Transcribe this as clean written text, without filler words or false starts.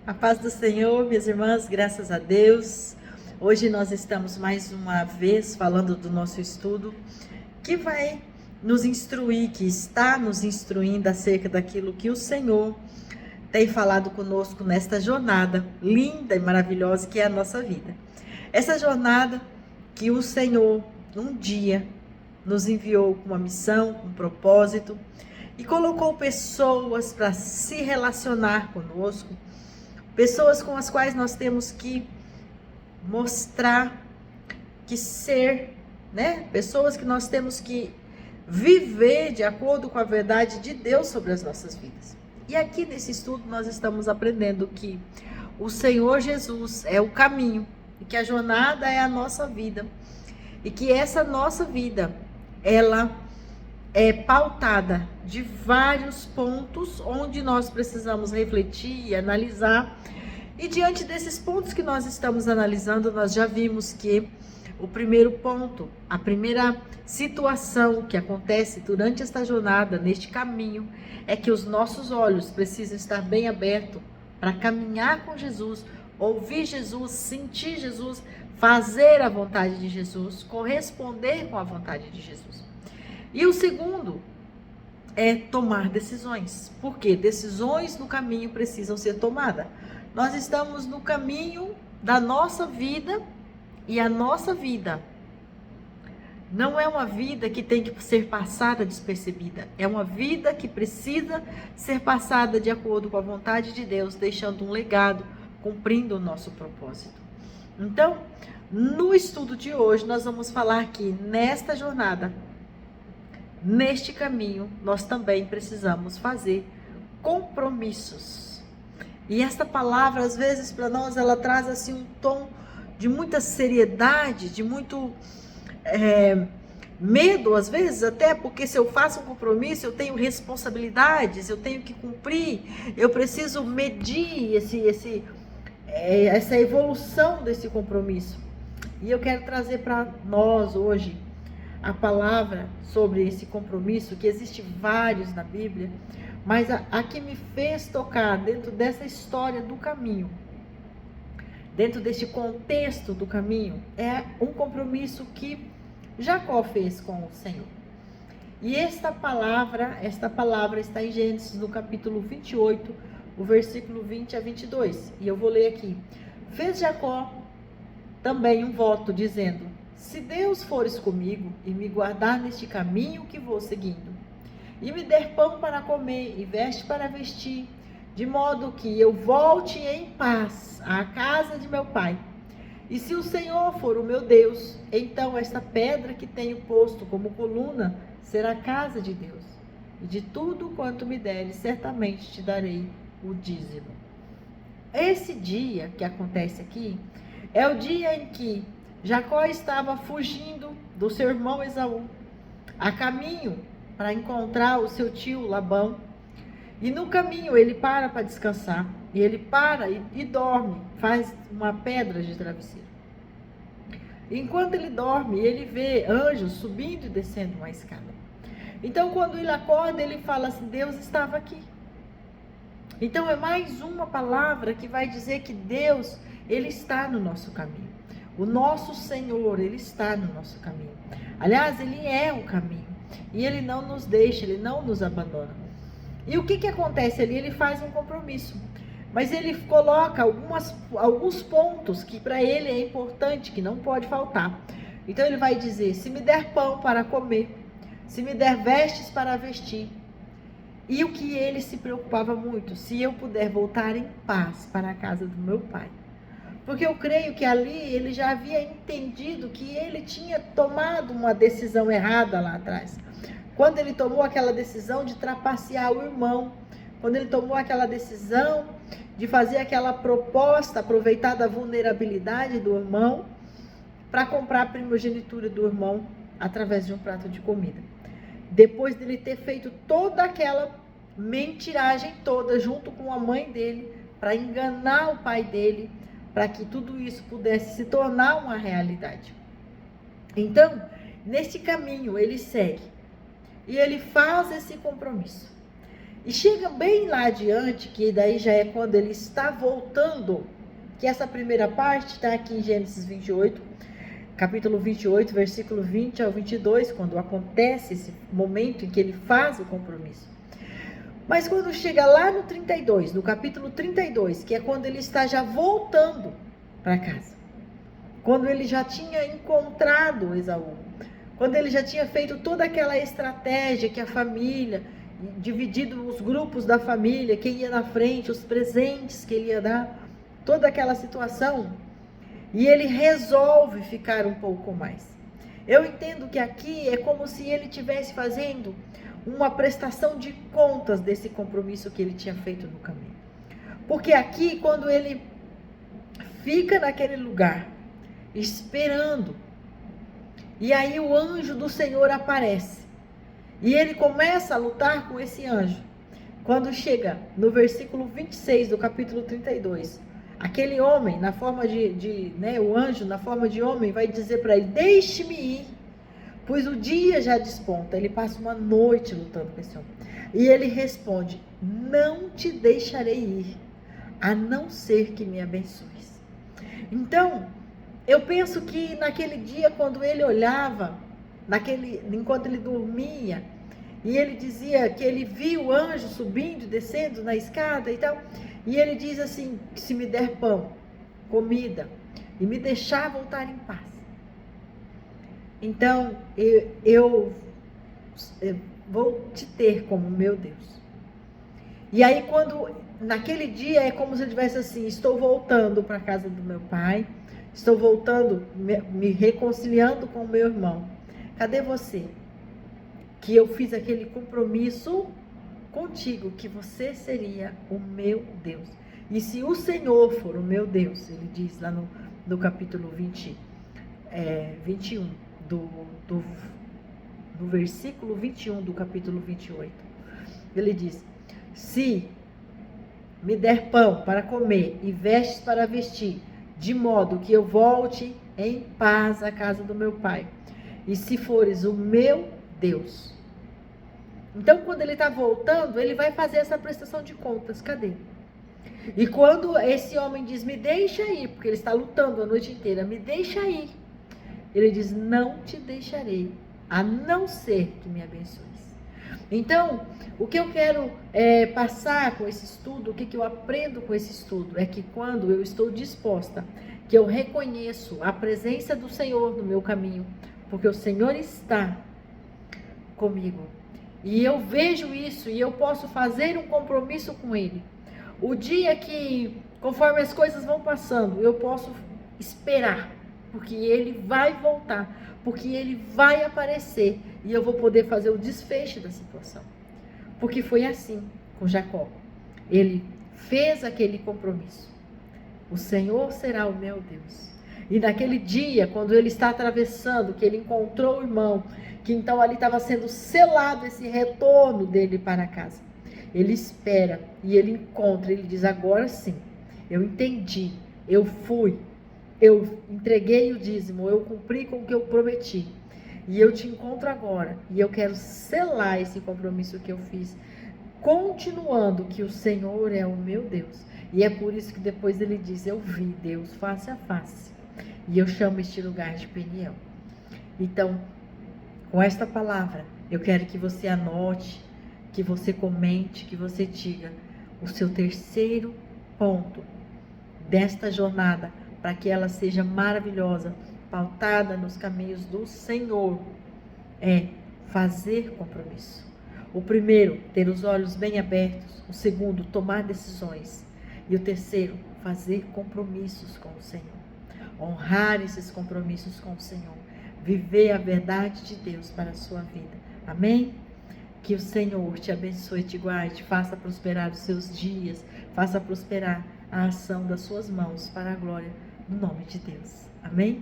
A paz do Senhor, minhas irmãs, graças a Deus. Hoje nós estamos mais uma vez falando do nosso estudo que vai nos instruir, que está nos instruindo acerca daquilo que o Senhor tem falado conosco nesta jornada linda e maravilhosa que é a nossa vida. Essa jornada que o Senhor um dia nos enviou com uma missão, com um propósito e colocou pessoas para se relacionar conosco. Pessoas com as quais nós temos que mostrar, que ser, Pessoas que nós temos que viver de acordo com a verdade de Deus sobre as nossas vidas. E aqui nesse estudo nós estamos aprendendo que o Senhor Jesus é o caminho, e que a jornada é a nossa vida. E que essa nossa vida, ela é pautada de vários pontos onde nós precisamos refletir e analisar. E diante desses pontos que nós estamos analisando, nós já vimos que o primeiro ponto, a primeira situação que acontece durante esta jornada, neste caminho, é que os nossos olhos precisam estar bem abertos para caminhar com Jesus, ouvir Jesus, sentir Jesus, fazer a vontade de Jesus, corresponder com a vontade de Jesus. E o segundo é tomar decisões, porque decisões no caminho precisam ser tomadas. Nós estamos no caminho da nossa vida e a nossa vida não é uma vida que tem que ser passada despercebida, é uma vida que precisa ser passada de acordo com a vontade de Deus, deixando um legado, cumprindo o nosso propósito. Então, no estudo de hoje, nós vamos falar que nesta jornada, neste caminho, nós também precisamos fazer compromissos. E esta palavra, às vezes, para nós, ela traz assim um tom de muita seriedade, de muito medo, às vezes, até porque se eu faço um compromisso, eu tenho responsabilidades, eu tenho que cumprir, eu preciso medir essa evolução desse compromisso. E eu quero trazer para nós hoje a palavra sobre esse compromisso, que existe vários na Bíblia, mas a que me fez tocar dentro dessa história do caminho, dentro deste contexto do caminho, é um compromisso que Jacó fez com o Senhor. E esta palavra está em Gênesis, no capítulo 28, o versículo 20 a 22. E eu vou ler aqui. Fez Jacó também um voto, dizendo: se Deus fores comigo e me guardar neste caminho que vou seguindo, e me der pão para comer e veste para vestir, de modo que eu volte em paz à casa de meu pai, e se o Senhor for o meu Deus, então esta pedra que tenho posto como coluna será a casa de Deus, e de tudo quanto me deres, certamente te darei o dízimo. Esse dia que acontece aqui é o dia em que Jacó estava fugindo do seu irmão Esaú, a caminho para encontrar o seu tio Labão. E no caminho ele para descansar, e ele para e dorme, faz uma pedra de travesseiro. Enquanto ele dorme, ele vê anjos subindo e descendo uma escada. Então quando ele acorda, ele fala assim: Deus estava aqui. Então é mais uma palavra que vai dizer que Deus, ele está no nosso caminho. O nosso Senhor, ele está no nosso caminho. Aliás, ele é o caminho. E ele não nos deixa, ele não nos abandona. E o que acontece ali? Ele faz um compromisso. Mas ele coloca alguns pontos que para ele é importante, que não pode faltar. Então ele vai dizer: se me der pão para comer, se me der vestes para vestir. E o que ele se preocupava muito: se eu puder voltar em paz para a casa do meu pai. Porque eu creio que ali ele já havia entendido que ele tinha tomado uma decisão errada lá atrás. Quando ele tomou aquela decisão de trapacear o irmão, quando ele tomou aquela decisão de fazer aquela proposta, aproveitar da vulnerabilidade do irmão, para comprar a primogenitura do irmão através de um prato de comida. Depois dele ter feito toda aquela mentiragem toda junto com a mãe dele, para enganar o pai dele, para que tudo isso pudesse se tornar uma realidade. Então, neste caminho ele segue e ele faz esse compromisso. E chega bem lá adiante, que daí já é quando ele está voltando, que essa primeira parte está aqui em Gênesis 28, capítulo 28, versículo 20 ao 22, quando acontece esse momento em que ele faz o compromisso. Mas quando chega lá no 32, no capítulo 32, que é quando ele está já voltando para casa, quando ele já tinha encontrado Esaú, quando ele já tinha feito toda aquela estratégia que a família, dividido os grupos da família, quem ia na frente, os presentes que ele ia dar, toda aquela situação, e ele resolve ficar um pouco mais. Eu entendo que aqui é como se ele estivesse fazendo uma prestação de contas desse compromisso que ele tinha feito no caminho. Porque aqui, quando ele fica naquele lugar, esperando, e aí o anjo do Senhor aparece, e ele começa a lutar com esse anjo. Quando chega no versículo 26 do capítulo 32, aquele homem, na forma o anjo, na forma de homem, vai dizer para ele: deixe-me ir, pois o dia já desponta. Ele passa uma noite lutando com esse homem. E ele responde: não te deixarei ir, a não ser que me abençoes. Então, eu penso que naquele dia, quando ele olhava, enquanto ele dormia, e ele dizia que ele viu o anjo subindo e descendo na escada e tal, e ele diz assim: se me der pão, comida, e me deixar voltar em paz, então eu vou te ter como meu Deus. E aí, quando naquele dia é como se ele tivesse assim: estou voltando para a casa do meu pai, estou voltando, me reconciliando com o meu irmão. Cadê você? Que eu fiz aquele compromisso contigo, que você seria o meu Deus. E se o Senhor for o meu Deus, ele diz lá no capítulo 21, no versículo 21 do capítulo 28. Ele diz: se me der pão para comer e vestes para vestir, de modo que eu volte em paz à casa do meu pai, e se fores o meu Deus. Então, quando ele está voltando, ele vai fazer essa prestação de contas. Cadê? E quando esse homem diz: me deixa ir, porque ele está lutando a noite inteira, me deixa ir, ele diz: não te deixarei, a não ser que me abençoes. Então, o que eu quero passar com esse estudo, o que eu aprendo com esse estudo, é que quando eu estou disposta, que eu reconheço a presença do Senhor no meu caminho, porque o Senhor está comigo, e eu vejo isso, e eu posso fazer um compromisso com Ele. O dia que, conforme as coisas vão passando, eu posso esperar, porque Ele vai voltar, porque Ele vai aparecer, e eu vou poder fazer o desfecho da situação. Porque foi assim com Jacó. Ele fez aquele compromisso: o Senhor será o meu Deus. E naquele dia, quando ele está atravessando, que ele encontrou o irmão, que então ali estava sendo selado esse retorno dele para casa, ele espera e ele encontra, ele diz: agora sim, eu entendi, eu fui, eu entreguei o dízimo, eu cumpri com o que eu prometi, e eu te encontro agora, e eu quero selar esse compromisso que eu fiz, continuando que o Senhor é o meu Deus. E é por isso que depois ele diz: eu vi Deus face a face, e eu chamo este lugar de Peniel. Então, com esta palavra, eu quero que você anote, que você comente, que você diga o seu terceiro ponto desta jornada, para que ela seja maravilhosa, pautada nos caminhos do Senhor, é fazer compromisso. O primeiro, ter os olhos bem abertos. O segundo, tomar decisões. E o terceiro, fazer compromissos com o Senhor. Honrar esses compromissos com o Senhor. Viver a verdade de Deus para a sua vida. Amém? Que o Senhor te abençoe, te guarde, faça prosperar os seus dias, faça prosperar a ação das suas mãos para a glória do nome de Deus. Amém?